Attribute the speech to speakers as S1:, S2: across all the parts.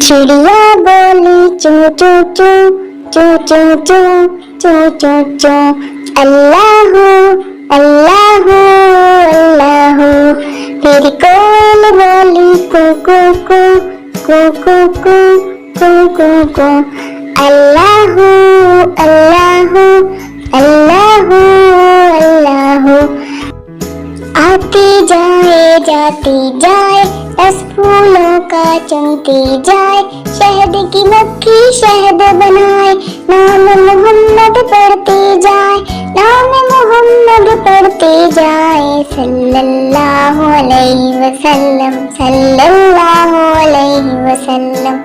S1: चिड़िया बोली चू चू चू चू चू चू चू चू चू। अल्लाहू अल्लाहू अल्लाहू। फिर कोयल बोली कू कू कू कू कू कू कू कू कू। अल्लाहू अल्लाहू अल्लाहू अल्लाहू। आती जाए जाती जाए रस फूलों का चुनती जाए, शहद की मक्खी शहद बनाए, नाम मोहम्मद पढ़ती जाए, नाम मोहम्मद पढ़ती जाए। सल्लल्लाहु अलैहि वसल्लम सल्लल्लाहु अलैहि वसल्लम।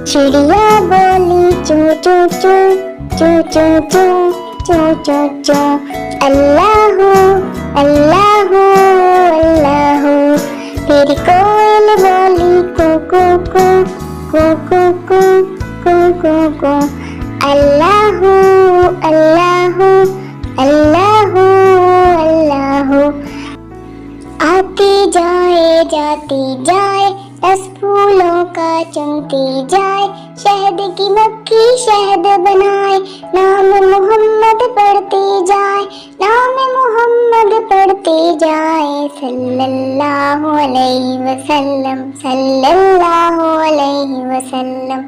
S1: चिड़िया बोली चू चू चू चू चू चू चू चू चू। अल्लाहू अल्लाहू अल्लाहू। फिर कोयल बोली कू कू कू कू कू कू कू कू कू। अल्लाहू अल्लाहू अल्लाहू अल्लाहू। आती जाए जाती जाए रस फूलों का चुनती जाए, शहद की मक्खी शहद बनाए, नाम मोहम्मद पढ़ती जाए, नाम मोहम्मद पढ़ती जाए। सल्लल्लाहु अलैहि वसल्लम सल्लल्लाहु अलैहि वसल्लम।